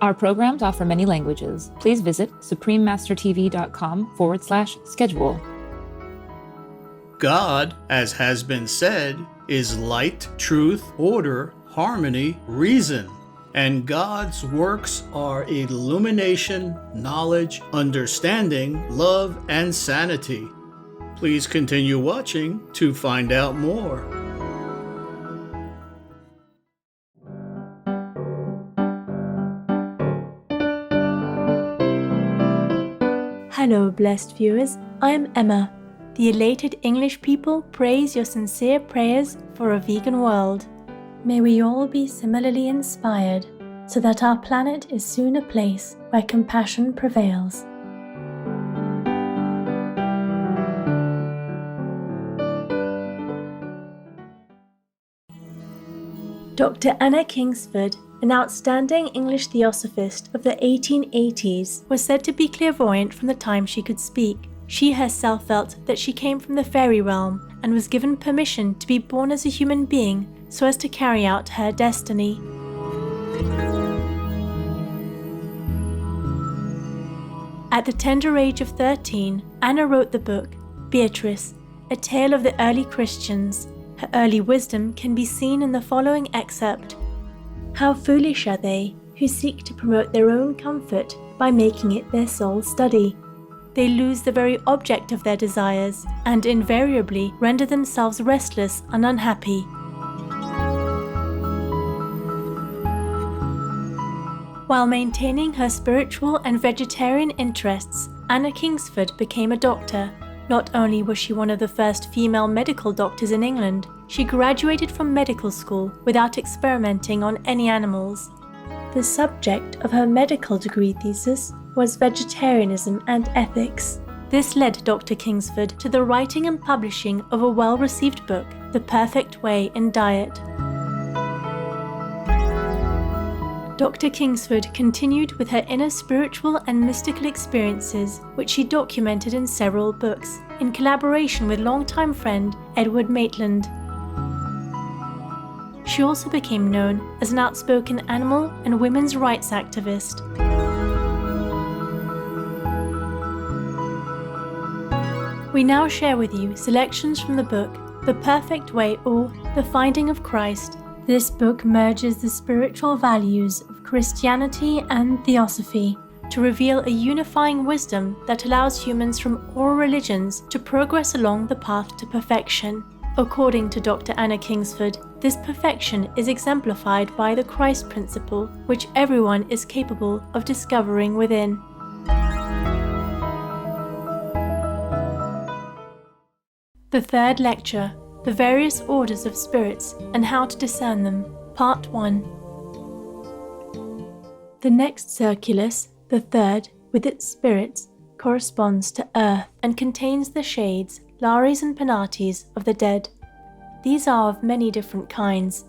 Our programs offer many languages. Please visit suprememastertv.com/schedule. God, as has been said, is light, truth, order, harmony, reason. And God's works are illumination, knowledge, understanding, love, and sanity. Please continue watching to find out more. Hello, blessed viewers. I'm Emma. The elated English people praise your sincere prayers for a vegan world. May we all be similarly inspired, so that our planet is soon a place where compassion prevails. Dr. Anna Kingsford, an outstanding English theosophist of the 1880s, was said to be clairvoyant from the time she could speak. She herself felt that she came from the fairy realm and was given permission to be born as a human being so as to carry out her destiny. At the tender age of 13, Anna wrote the book Beatrice, a tale of the early Christians. Her early wisdom can be seen in the following excerpt. How foolish are they who seek to promote their own comfort by making it their sole study. They lose the very object of their desires and invariably render themselves restless and unhappy. While maintaining her spiritual and vegetarian interests, Anna Kingsford became a doctor. Not only was she one of the first female medical doctors in England, she graduated from medical school without experimenting on any animals. The subject of her medical degree thesis was vegetarianism and ethics. This led Dr. Kingsford to the writing and publishing of a well-received book, The Perfect Way in Diet. Dr. Kingsford continued with her inner spiritual and mystical experiences, which she documented in several books, in collaboration with longtime friend Edward Maitland. She also became known as an outspoken animal and women's rights activist. We now share with you selections from the book The Perfect Way, or The Finding of Christ. This book merges the spiritual values of Christianity and Theosophy to reveal a unifying wisdom that allows humans from all religions to progress along the path to perfection. According to Dr. Anna Kingsford, this perfection is exemplified by the Christ principle, which everyone is capable of discovering within. The third lecture, The Various Orders of Spirits and How to Discern Them, Part 1. The next circulus, the third, with its spirits, corresponds to earth and contains the shades, Lares and Penates, of the dead. These are of many different kinds.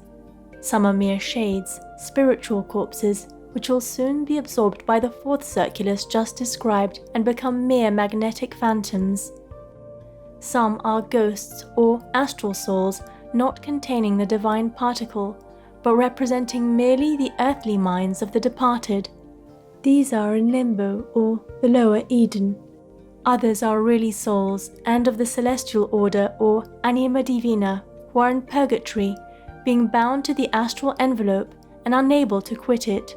Some are mere shades, spiritual corpses, which will soon be absorbed by the fourth circulus just described and become mere magnetic phantoms. Some are ghosts or astral souls, not containing the divine particle, but representing merely the earthly minds of the departed. These are in limbo, or the lower Eden. Others are really souls, and of the celestial order, or anima divina, who are in purgatory, being bound to the astral envelope and unable to quit it.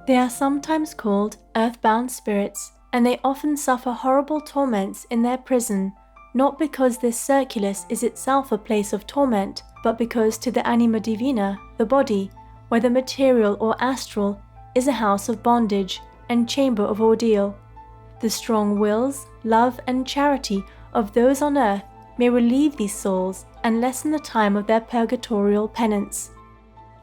They are sometimes called earthbound spirits, and they often suffer horrible torments in their prison, not because this circulus is itself a place of torment, but because to the anima divina, the body, whether material or astral, is a house of bondage and chamber of ordeal. The strong wills, love, and charity of those on earth may relieve these souls and lessen the time of their purgatorial penance.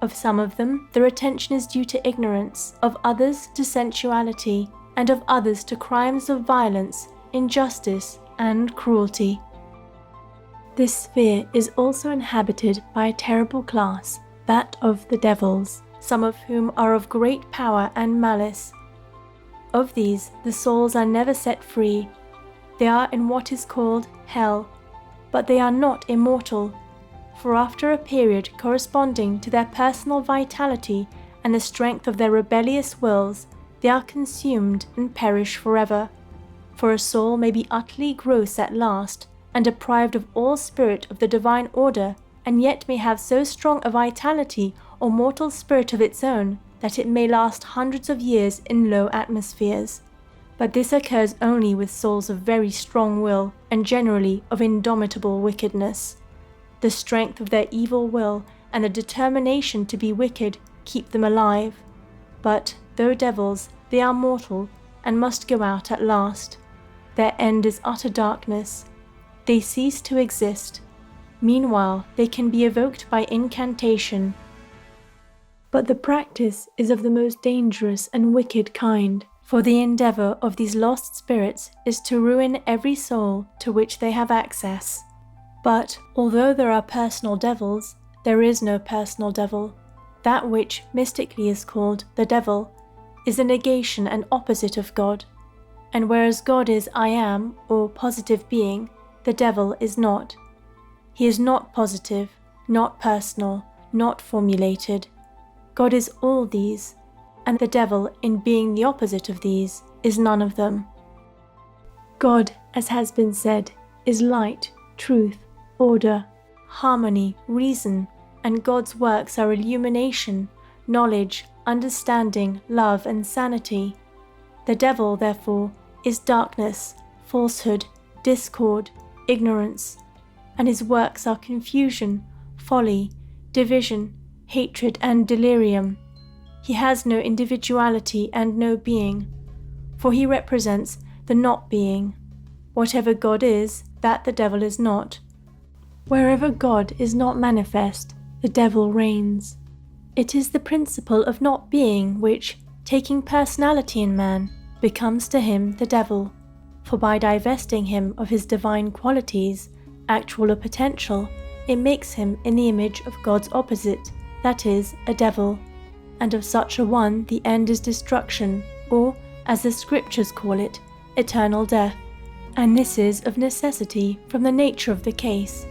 Of some of them, the retention is due to ignorance, of others to sensuality, and of others to crimes of violence, injustice, and cruelty. This sphere is also inhabited by a terrible class, that of the devils, some of whom are of great power and malice. Of these, the souls are never set free. They are in what is called hell, but they are not immortal, for after a period corresponding to their personal vitality and the strength of their rebellious wills, they are consumed and perish forever. For a soul may be utterly gross at last, and deprived of all spirit of the divine order, and yet may have so strong a vitality or mortal spirit of its own, that it may last hundreds of years in low atmospheres. But this occurs only with souls of very strong will, and generally of indomitable wickedness. The strength of their evil will and the determination to be wicked keep them alive. But, though devils, they are mortal, and must go out at last. Their end is utter darkness. They cease to exist. Meanwhile, they can be evoked by incantation. But the practice is of the most dangerous and wicked kind, for the endeavour of these lost spirits is to ruin every soul to which they have access. But, although there are personal devils, there is no personal devil. That which mystically is called the devil is a negation and opposite of God. And whereas God is I am, or positive being, the devil is not. He is not positive, not personal, not formulated. God is all these, and the devil, in being the opposite of these, is none of them. God, as has been said, is light, truth, order, harmony, reason, and God's works are illumination, knowledge, understanding, love, and sanity. The devil, therefore, is darkness, falsehood, discord, ignorance, and his works are confusion, folly, division, hatred, and delirium. He has no individuality and no being, for he represents the not being. Whatever God is, that the devil is not. Wherever God is not manifest, the devil reigns. It is the principle of not being which, taking personality in man, becomes to him the devil, for by divesting him of his divine qualities, actual or potential, it makes him in the image of God's opposite, that is, a devil, and of such a one the end is destruction, or, as the scriptures call it, eternal death. And this is of necessity from the nature of the case,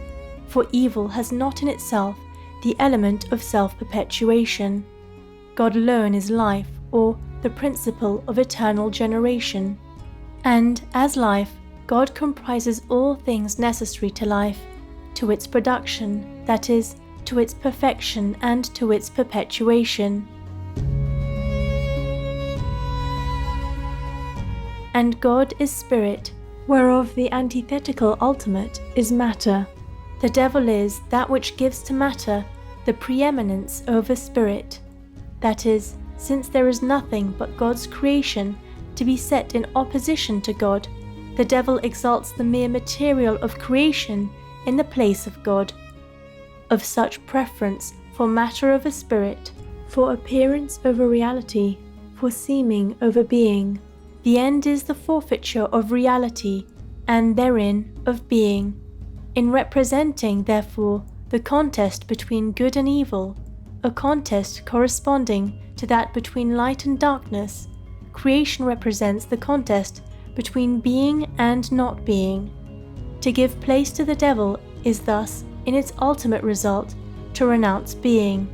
for evil has not in itself the element of self-perpetuation. God alone is life, or the principle of eternal generation. And, as life, God comprises all things necessary to life, to its production, that is, to its perfection and to its perpetuation. And God is spirit, whereof the antithetical ultimate is matter. The devil is that which gives to matter the preeminence over spirit. That is, since there is nothing but God's creation to be set in opposition to God, the devil exalts the mere material of creation in the place of God. Of such preference for matter over spirit, for appearance over reality, for seeming over being, the end is the forfeiture of reality, and therein of being. In representing, therefore, the contest between good and evil, a contest corresponding to that between light and darkness, creation represents the contest between being and not being. To give place to the devil is thus, in its ultimate result, to renounce being.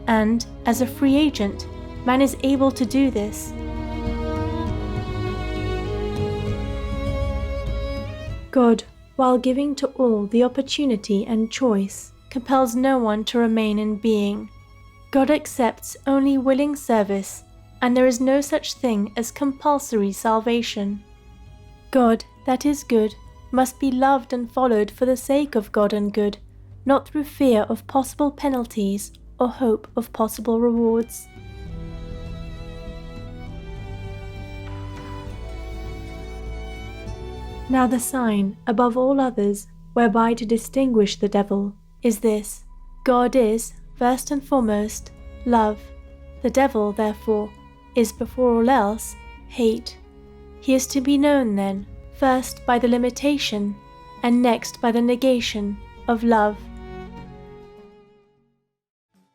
And, as a free agent, man is able to do this. God, while giving to all the opportunity and choice, compels no one to remain in being. God accepts only willing service, and there is no such thing as compulsory salvation. God, that is good, must be loved and followed for the sake of God and good, not through fear of possible penalties or hope of possible rewards. Now the sign, above all others, whereby to distinguish the devil, is this: God is, first and foremost, love. The devil, therefore, is before all else hate. He is to be known, then, first by the limitation, and next by the negation of love.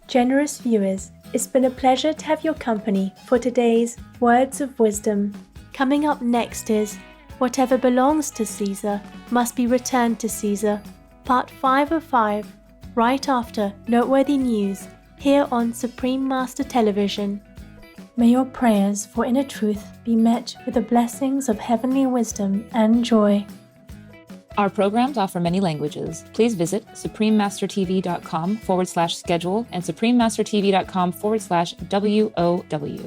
Generous viewers, it's been a pleasure to have your company for today's Words of Wisdom. Coming up next is Whatever Belongs to Caesar Must Be Returned to Caesar, Part 5 of 5, right after Noteworthy News, here on Supreme Master Television. May your prayers for inner truth be met with the blessings of heavenly wisdom and joy. Our programs offer many languages. Please visit suprememastertv.com/schedule and suprememastertv.com/WOW.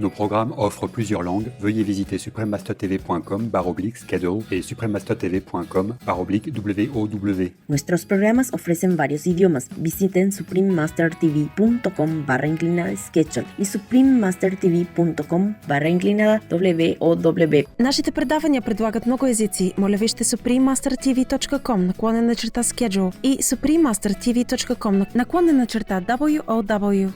Nos programmes offrent plusieurs langues. Veuillez visiter suprememastertv.com/schedule et suprememastertv.com/WOW. Nuestros programas ofrecen varios idiomas. Visiten suprememastertv.com/schedule и suprememastertv.com/WOW. Нашите предавания предлагат много езици. Моля вижте suprememastertv.com/schedule и suprememastertv.com/WOW.